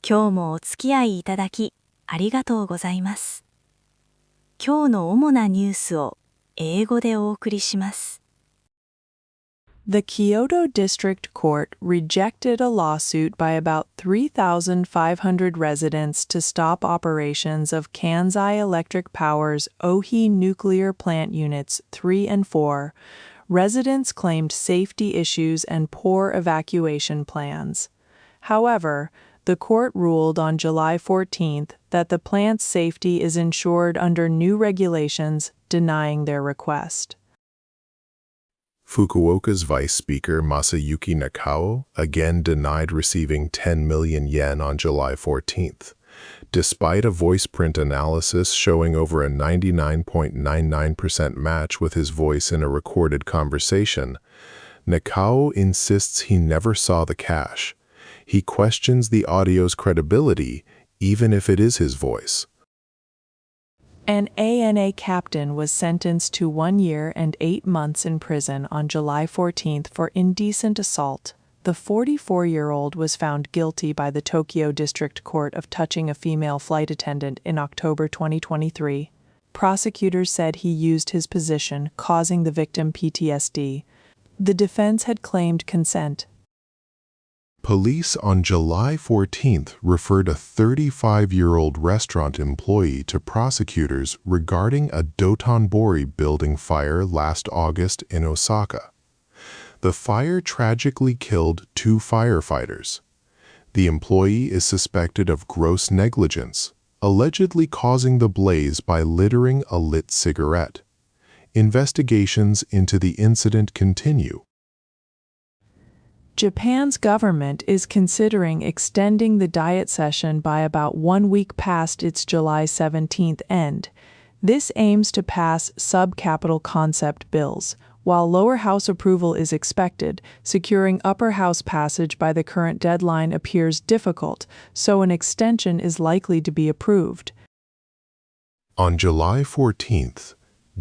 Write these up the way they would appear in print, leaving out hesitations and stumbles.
今日もお付き合いいただきありがとうございます。今日の主なニュースを英語でお送りします。The Kyoto District Court rejected a lawsuit by about 3,500 residents to stop operations of Kansai Electric Power's Ohi nuclear plant units 3 and 4. Residents claimed safety issues and poor evacuation plans. However, the court ruled on July 14th that the plant's safety is ensured under new regulations, denying their request. Fukuoka's Vice Speaker Masayuki Nakao again denied receiving 10 million yen on July 14th. Despite a voice print analysis showing over a 99.99% match with his voice in a recorded conversation, Nakao insists he never saw the cash. He questions the audio's credibility, even if it is his voice. An ANA captain was sentenced to 1 year and 8 months in prison on July 14th for indecent assault. The 44-year-old was found guilty by the Tokyo District Court of touching a female flight attendant in October 2023. Prosecutors said he used his position, causing the victim PTSD. The defense had claimed consent. Police on July 14th referred a 35-year-old restaurant employee to prosecutors regarding a Dotonbori building fire last August in Osaka. The fire tragically killed 2 firefighters. The employee is suspected of gross negligence, allegedly causing the blaze by littering a lit cigarette. Investigations into the incident continue. Japan's government is considering extending the diet session by about 1 week past its July 17th end. This aims to pass sub-capital concept bills. While lower house approval is expected, securing upper house passage by the current deadline appears difficult, so an extension is likely to be approved. On July 14th,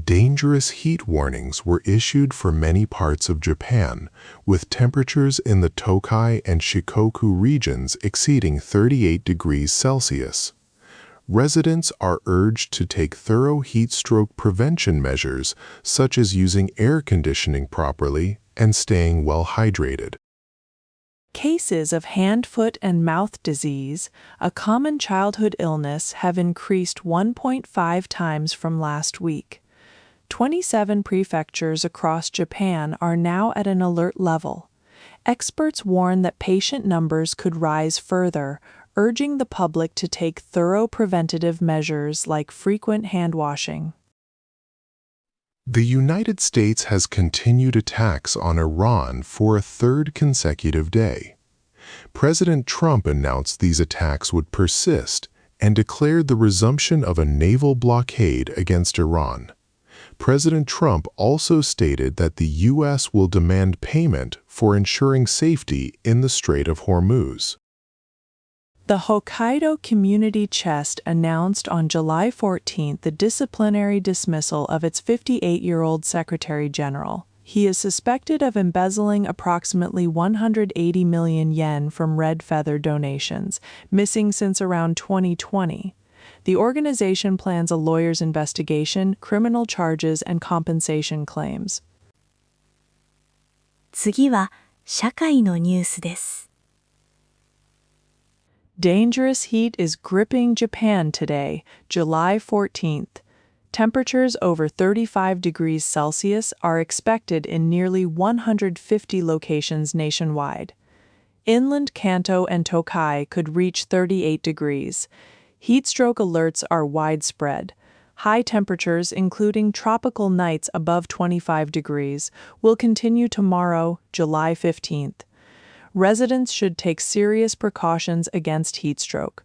dangerous heat warnings were issued for many parts of Japan, with temperatures in the Tokai and Shikoku regions exceeding 38 degrees Celsius. Residents are urged to take thorough heat stroke prevention measures, such as using air conditioning properly and staying well hydrated. Cases of hand, foot, and mouth disease, a common childhood illness, have increased 1.5 times from last week. 27 prefectures across Japan are now at an alert level. Experts warn that patient numbers could rise further, urging the public to take thorough preventative measures like frequent hand washing. The United States has continued attacks on Iran for a 3rd consecutive day. President Trump announced these attacks would persist and declared the resumption of a naval blockade against Iran. President Trump also stated that the U.S. will demand payment for ensuring safety in the Strait of Hormuz. The Hokkaido Community Chest announced on July 14th the disciplinary dismissal of its 58-year-old Secretary General. He is suspected of embezzling approximately 180 million yen from red feather donations, missing since around 2020. The organization plans a lawyer's investigation, criminal charges, and compensation claims. 次は社会のニュースです。Dangerous heat is gripping Japan today, July 14th. Temperatures over 35 degrees Celsius are expected in nearly 150 locations nationwide. Inland Kanto and Tokai could reach 38 degrees. Heat stroke alerts are widespread. High temperatures, including tropical nights above 25 degrees, will continue tomorrow, July 15th. Residents should take serious precautions against heat stroke.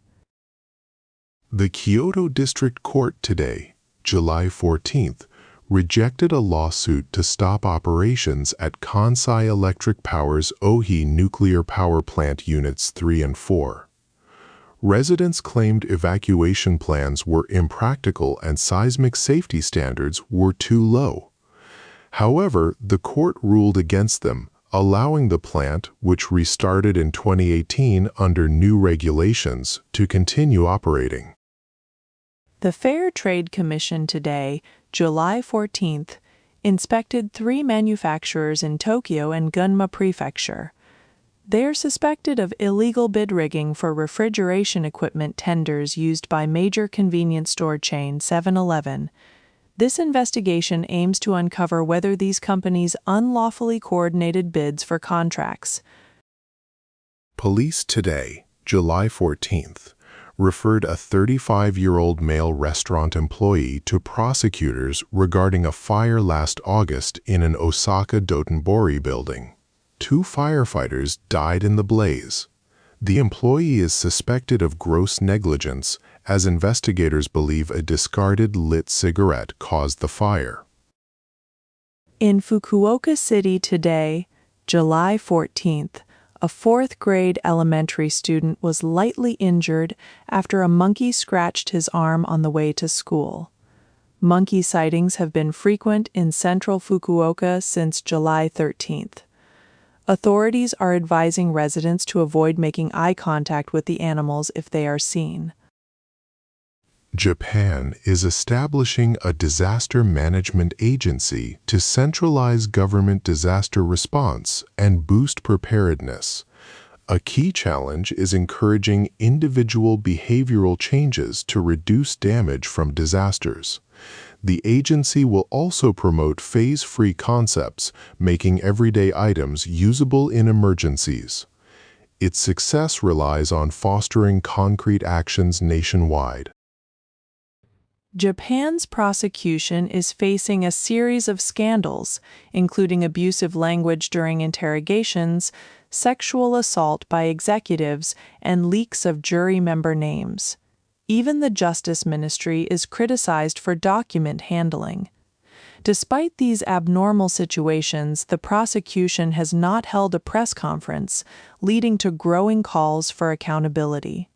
The Kyoto District Court today, July 14th, rejected a lawsuit to stop operations at Kansai Electric Power's Ohi nuclear power plant units 3 and 4. Residents claimed evacuation plans were impractical and seismic safety standards were too low. However, the court ruled against them, allowing the plant, which restarted in 2018 under new regulations, to continue operating. The Fair Trade Commission today, July 14th, inspected 3 manufacturers in Tokyo and Gunma Prefecture. They are suspected of illegal bid rigging for refrigeration equipment tenders used by major convenience store chain 7-Eleven. This investigation aims to uncover whether these companies unlawfully coordinated bids for contracts. Police today, July 14th, referred a 35-year-old male restaurant employee to prosecutors regarding a fire last August in an Osaka Dotonbori building. 2 firefighters died in the blaze. The employee is suspected of gross negligence, as investigators believe a discarded lit cigarette caused the fire. In Fukuoka City today, July 14th, a 4th grade elementary student was lightly injured after a monkey scratched his arm on the way to school. Monkey sightings have been frequent in central Fukuoka since July 13th. Authorities are advising residents to avoid making eye contact with the animals if they are seen. Japan is establishing a disaster management agency to centralize government disaster response and boost preparedness. A key challenge is encouraging individual behavioral changes to reduce damage from disasters. The agency will also promote phase-free concepts, making everyday items usable in emergencies. Its success relies on fostering concrete actions nationwide. Japan's prosecution is facing a series of scandals, including abusive language during interrogations, sexual assault by executives, and leaks of jury member names. Even the Justice Ministry is criticized for document handling. Despite these abnormal situations, the prosecution has not held a press conference, leading to growing calls for accountability.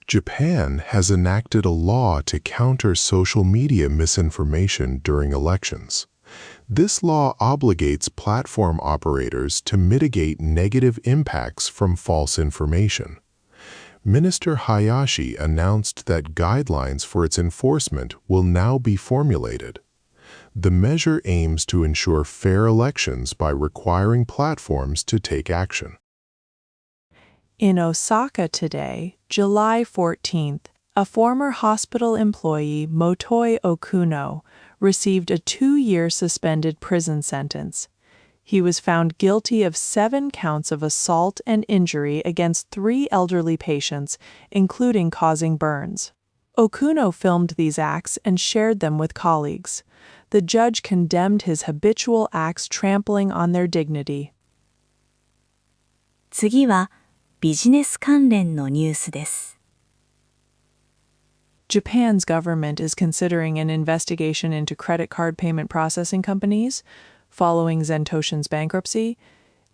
Japan has enacted a law to counter social media misinformation during elections. This law obligates platform operators to mitigate negative impacts from false information. Minister Hayashi announced that guidelines for its enforcement will now be formulated. The measure aims to ensure fair elections by requiring platforms to take action. In Osaka today, July 14th, a former hospital employee, Motoi Okuno, received a 2-year suspended prison sentence. He was found guilty of 7 counts of assault and injury against 3 elderly patients, including causing burns. Okuno filmed these acts and shared them with colleagues. The judge condemned his habitual acts trampling on their dignity. 次はビジネス関連のニュースです。Japan's government is considering an investigation into credit card payment processing companies following Zentoshin's bankruptcy.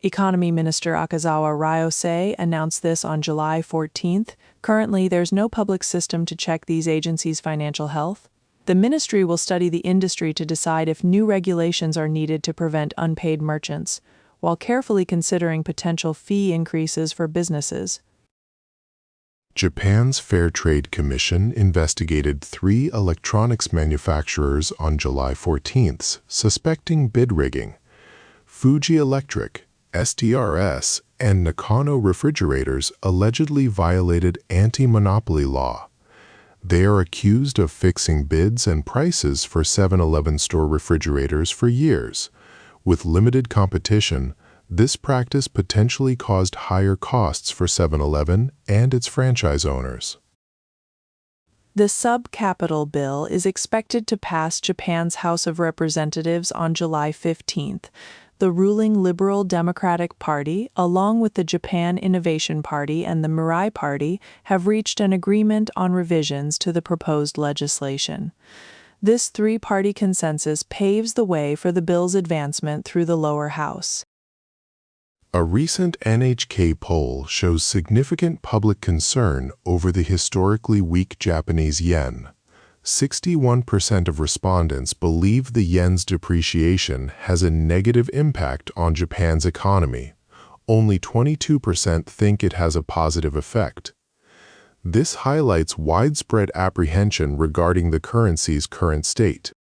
Economy Minister Akazawa Ryosei announced this on July 14th. Currently, there's no public system to check these agencies' financial health. The ministry will study the industry to decide if new regulations are needed to prevent unpaid merchants, while carefully considering potential fee increases for businesses. Japan's Fair Trade Commission investigated 3 electronics manufacturers on July 14th, suspecting bid rigging. Fuji Electric, STRS, and Nakano Refrigerators allegedly violated anti-monopoly law. They are accused of fixing bids and prices for 7-Eleven store refrigerators for years. With limited competition, this practice potentially caused higher costs for 7-Eleven and its franchise owners. The sub-capital bill is expected to pass Japan's House of Representatives on July 15th. The ruling Liberal Democratic Party, along with the Japan Innovation Party and the Mirai Party, have reached an agreement on revisions to the proposed legislation. This 3-party consensus paves the way for the bill's advancement through the lower house. A recent NHK poll shows significant public concern over the historically weak Japanese yen. 61% of respondents believe the yen's depreciation has a negative impact on Japan's economy. Only 22% think it has a positive effect. This highlights widespread apprehension regarding the currency's current state.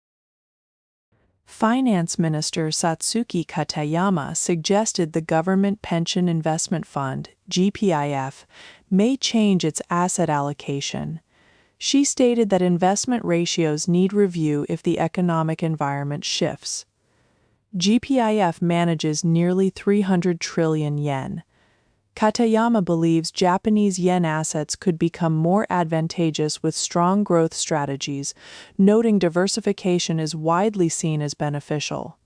Finance Minister Satsuki Katayama suggested the Government Pension Investment Fund, GPIF, may change its asset allocation. She stated that investment ratios need review if the economic environment shifts. GPIF manages nearly 300 trillion yen. Katayama believes Japanese yen assets could become more advantageous with strong growth strategies, noting diversification is widely seen as beneficial.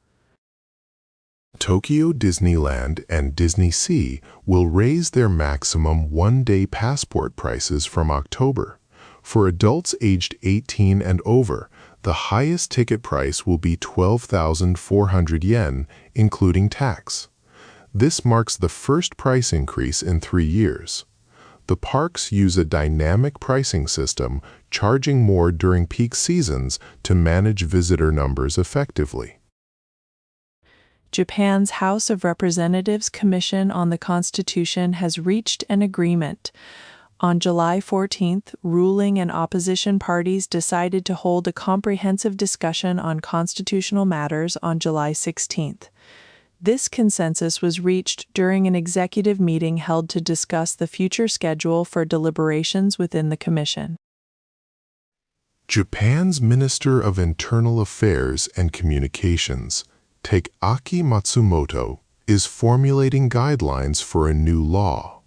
Tokyo Disneyland and Disney Sea will raise their maximum one-day passport prices from October. For adults aged 18 and over, the highest ticket price will be 12,400 yen, including tax. This marks the first price increase in 3 years. The parks use a dynamic pricing system, charging more during peak seasons to manage visitor numbers effectively. Japan's House of Representatives Commission on the Constitution has reached an agreement. On July 14th, ruling and opposition parties decided to hold a comprehensive discussion on constitutional matters on July 16th. This consensus was reached during an executive meeting held to discuss the future schedule for deliberations within the Commission. Japan's Minister of Internal Affairs and Communications, Takeaki Matsumoto, is formulating guidelines for a new law.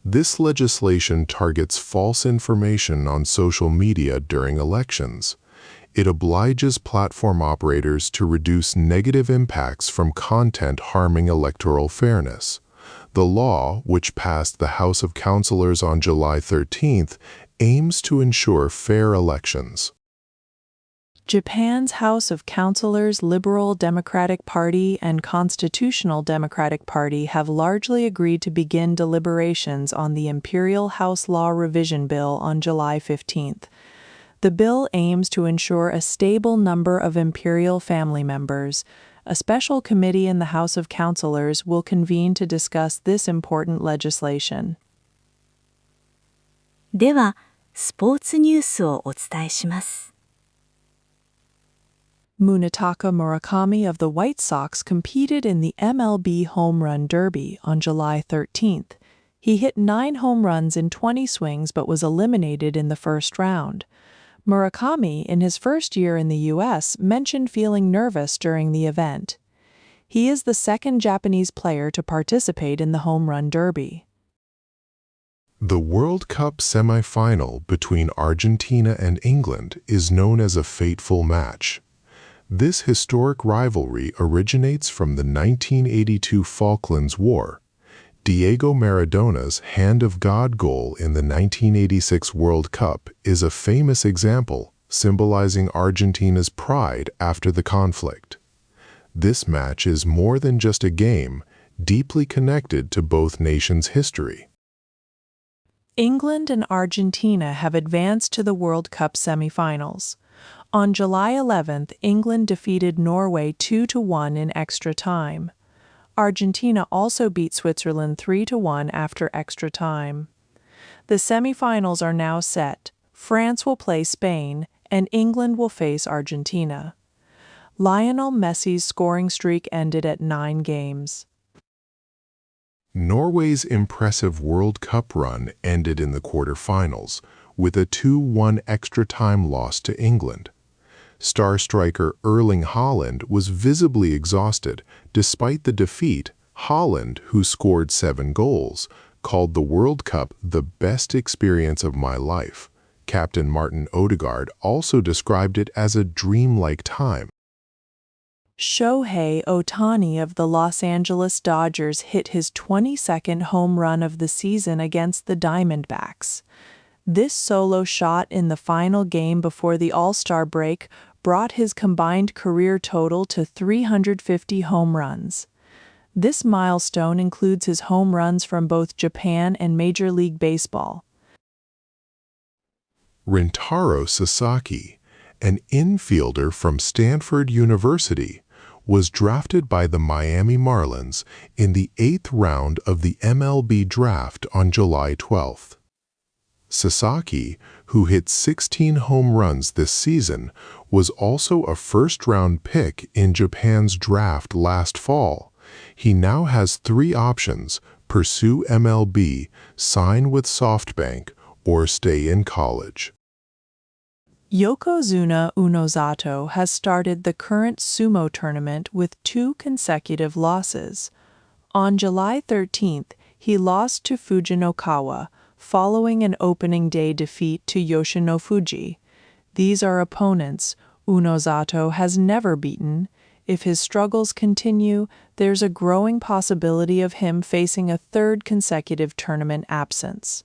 This legislation targets false information on social media during elections. It obliges platform operators to reduce negative impacts from content harming electoral fairness. The law, which passed the House of Councilors on July 13th, aims to ensure fair elections. Japan's House of Councilors Liberal Democratic Party and Constitutional Democratic Party have largely agreed to begin deliberations on the Imperial House Law Revision Bill on July 15th. The bill aims to ensure a stable number of imperial family members. A special committee in the House of Councilors will convene to discuss this important legislation. では、スポーツニュースをお伝えします。Munetaka Murakami of the White Sox competed in the MLB Home Run Derby on July 13th. He hit 9 home runs in 20 swings but was eliminated in the first round. Murakami, in his first year in the U.S., mentioned feeling nervous during the event. He is the second Japanese player to participate in the Home Run Derby. The World Cup semifinal between Argentina and England is known as a fateful match. This historic rivalry originates from the 1982 Falklands War. Diego Maradona's Hand of God goal in the 1986 World Cup is a famous example, symbolizing Argentina's pride after the conflict. This match is more than just a game, deeply connected to both nations' history. England and Argentina have advanced to the World Cup semifinals. On July 11th, England defeated Norway 2-1 in extra time. Argentina also beat Switzerland 3-1 after extra time. The semifinals are now set. France will play Spain, and England will face Argentina. Lionel Messi's scoring streak ended at 9 games. Norway's impressive World Cup run ended in the quarterfinals, with a 2-1 extra-time loss to England. Star striker Erling Haaland was visibly exhausted. Despite the defeat, Haaland, who scored 7 goals, called the World Cup the best experience of my life. Captain Martin Odegaard also described it as a dreamlike time. Shohei Ohtani of the Los Angeles Dodgers hit his 22nd home run of the season against the Diamondbacks. This solo shot in the final game before the All-Star break brought his combined career total to 350 home runs. This milestone includes his home runs from both Japan and Major League Baseball. Rintaro Sasaki, an infielder from Stanford University, was drafted by the Miami Marlins in the 8th round of the MLB draft on July 12th. Sasaki, who hit 16 home runs this season, was also a first-round pick in Japan's draft last fall. He now has 3 options: pursue MLB, sign with SoftBank, or stay in college. Yokozuna Unozato has started the current sumo tournament with 2 consecutive losses. On July 13th, he lost to Fujinokawa, following an opening day defeat to Yoshinofuji. These are opponents Unozato has never beaten. If his struggles continue, there's a growing possibility of him facing a 3rd consecutive tournament absence.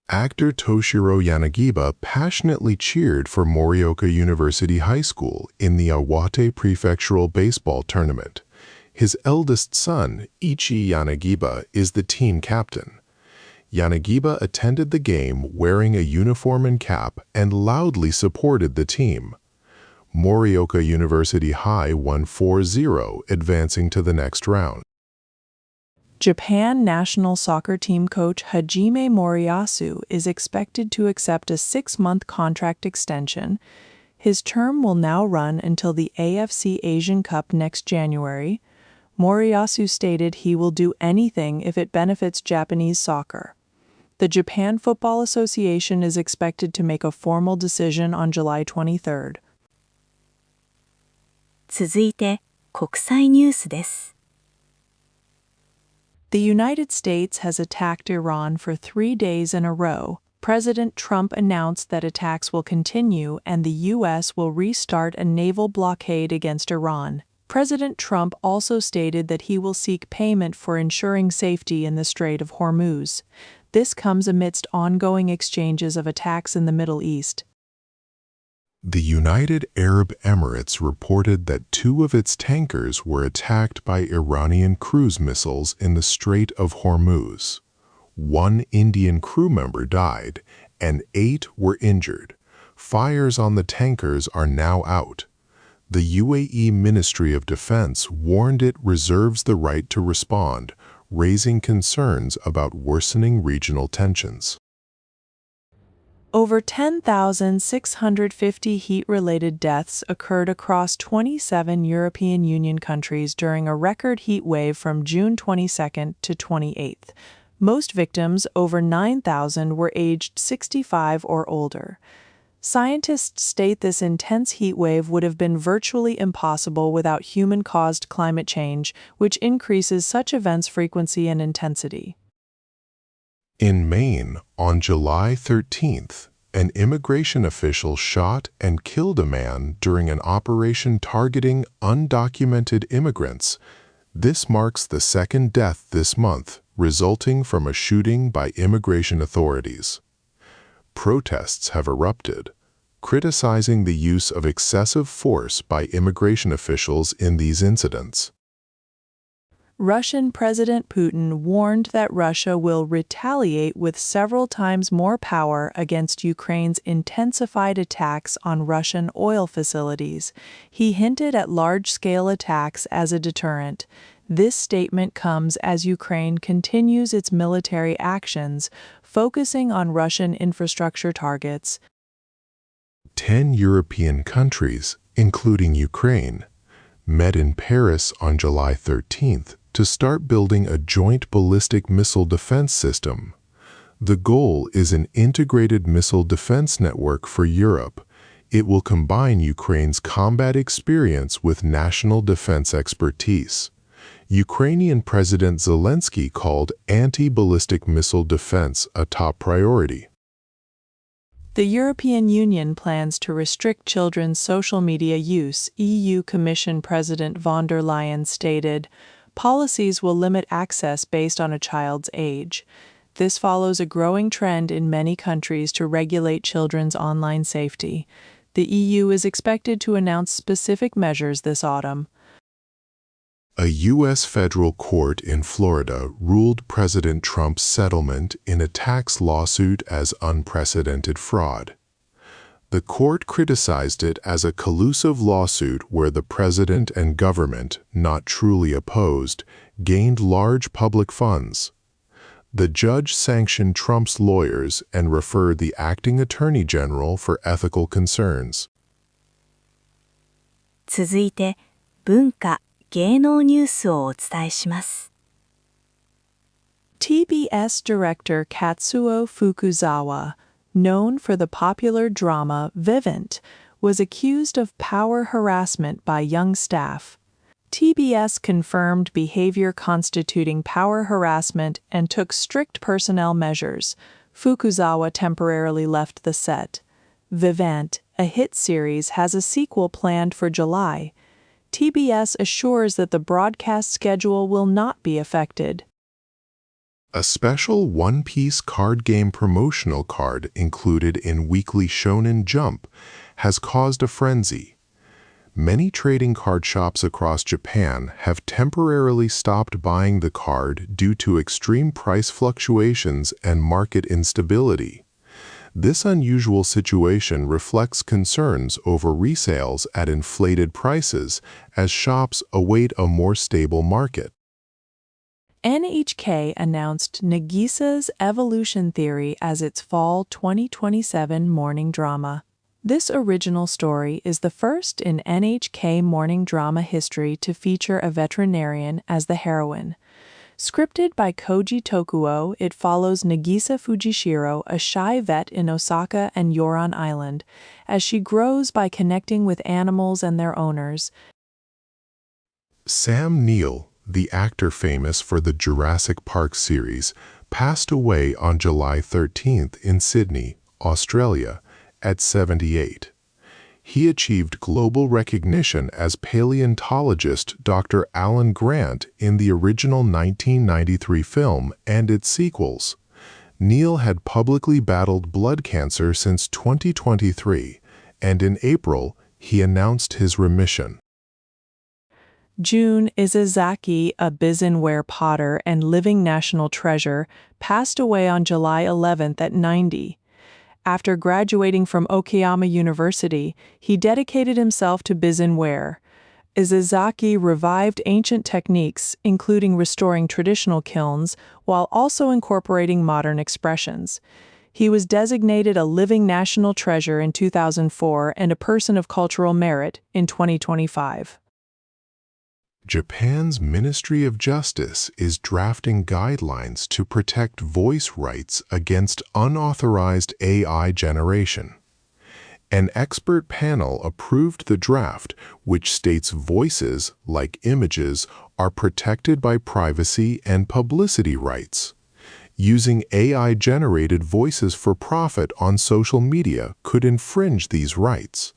Actor Toshiro Yanagiba passionately cheered for Morioka University High School in the Iwate Prefectural Baseball Tournament. His eldest son, Ichi Yanagiba, is the team captain. Yanagiba attended the game wearing a uniform and cap and loudly supported the team. Morioka University High won 4-0, advancing to the next round. Japan national soccer team coach Hajime Moriyasu is expected to accept a 6-month contract extension. His term will now run until the AFC Asian Cup next January. Moriyasu stated he will do anything if it benefits Japanese soccer. The Japan Football Association is expected to make a formal decision on July 23rd. 続いて、国際ニュースです。The United States has attacked Iran for 3 days in a row. President Trump announced that attacks will continue and the U.S. will restart a naval blockade against Iran. President Trump also stated that he will seek payment for ensuring safety in the Strait of Hormuz. This comes amidst ongoing exchanges of attacks in the Middle East. The United Arab Emirates reported that 2 of its tankers were attacked by Iranian cruise missiles in the Strait of Hormuz. 1 Indian crew member died, and 8 were injured. Fires on the tankers are now out. The UAE Ministry of Defense warned it reserves the right to respond, raising concerns about worsening regional tensions. Over 10,650 heat-related deaths occurred across 27 European Union countries during a record heat wave from June 22nd to 28th. Most victims, over 9,000, were aged 65 or older. Scientists state this intense heat wave would have been virtually impossible without human-caused climate change, which increases such events' frequency and intensity. In Maine, on July 13th, an immigration official shot and killed a man during an operation targeting undocumented immigrants. This marks the 2nd death this month, resulting from a shooting by immigration authorities. Protests have erupted, criticizing the use of excessive force by immigration officials in these incidents. Russian President Putin warned that Russia will retaliate with several times more power against Ukraine's intensified attacks on Russian oil facilities. He hinted at large-scale attacks as a deterrent. This statement comes as Ukraine continues its military actions, focusing on Russian infrastructure targets. 10 European countries, including Ukraine, met in Paris on July 13th to start building a joint ballistic missile defense system. The goal is an integrated missile defense network for Europe. It will combine Ukraine's combat experience with national defense expertise. Ukrainian President Zelensky called anti-ballistic missile defense a top priority. The European Union plans to restrict children's social media use, EU Commission President von der Leyen stated. Policies will limit access based on a child's age. This follows a growing trend in many countries to regulate children's online safety. The EU is expected to announce specific measures this autumn. A U.S. federal court in Florida ruled President Trump's settlement in a tax lawsuit as unprecedented fraud. The court criticized it as a collusive lawsuit where the president and government, not truly opposed, gained large public funds. The judge sanctioned Trump's lawyers and referred the acting attorney general for ethical concerns. 続いて、文化・芸能ニュースをお伝えします。TBS director Katsuo Fukuzawa, known for the popular drama Vivint, was accused of power harassment by young staff. TBS confirmed behavior constituting power harassment and took strict personnel measures. Fukuzawa temporarily left the set. Vivint, a hit series, has a sequel planned for July. TBS assures that the broadcast schedule will not be affected. A special one-piece card game promotional card included in Weekly Shonen Jump has caused a frenzy. Many trading card shops across Japan have temporarily stopped buying the card due to extreme price fluctuations and market instability. This unusual situation reflects concerns over resales at inflated prices as shops await a more stable market. NHK announced Nagisa's Evolution Theory as its fall 2027 morning drama. This original story is the first in NHK morning drama history to feature a veterinarian as the heroine. Scripted by Koji Tokuo, it follows Nagisa Fujishiro, a shy vet in Osaka and Yoran Island, as she grows by connecting with animals and their owners. Sam Neill, the actor famous for the Jurassic Park series, passed away on July 13th in Sydney, Australia, at 78. He achieved global recognition as paleontologist Dr. Alan Grant in the original 1993 film and its sequels. Neill had publicly battled blood cancer since 2023, and in April, he announced his remission. June Izazaki, a Bizenware potter and living national treasure, passed away on July 11th at 90. After graduating from Okayama University, he dedicated himself to Bizenware. Izazaki revived ancient techniques, including restoring traditional kilns, while also incorporating modern expressions. He was designated a living national treasure in 2004 and a person of cultural merit in 2025. Japan's Ministry of Justice is drafting guidelines to protect voice rights against unauthorized AI generation. An expert panel approved the draft, which states voices, like images, are protected by privacy and publicity rights. Using AI-generated voices for profit on social media could infringe these rights.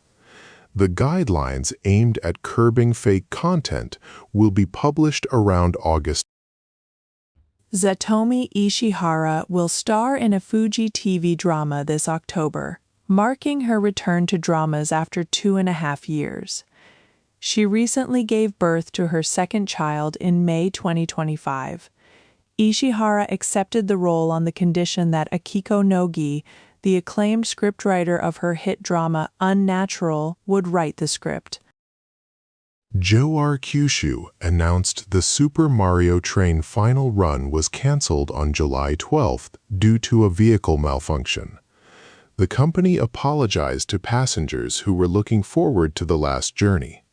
The guidelines aimed at curbing fake content will be published around August. Satomi Ishihara will star in a Fuji TV drama this October, marking her return to dramas after 2.5 years. She recently gave birth to her second child in May 2025. Ishihara accepted the role on the condition that Akiko Nogi, the acclaimed scriptwriter of her hit drama Unnatural, would write the script. JR Kyushu announced the Super Mario Train final run was canceled on July 12th due to a vehicle malfunction. The company apologized to passengers who were looking forward to the last journey.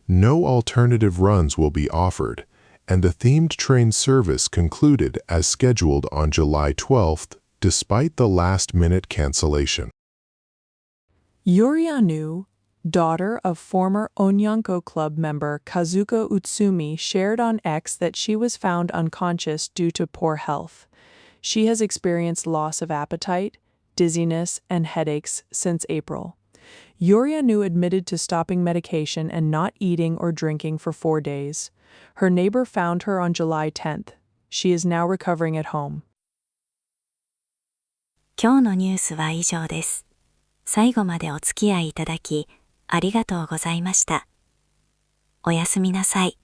No alternative runs will be offered, and the themed train service concluded as scheduled on July 12th despite the last-minute cancellation. Yuri Anu, daughter of former Onyanko Club member Kazuko Utsumi, shared on X that she was found unconscious due to poor health. She has experienced loss of appetite, dizziness, and headaches since April. Yuri Anu admitted to stopping medication and not eating or drinking for 4 days. Her neighbor found her on July 10th. She is now recovering at home. 今日のニュースは以上です。最後までお付き合いいただき、ありがとうございました。おやすみなさい。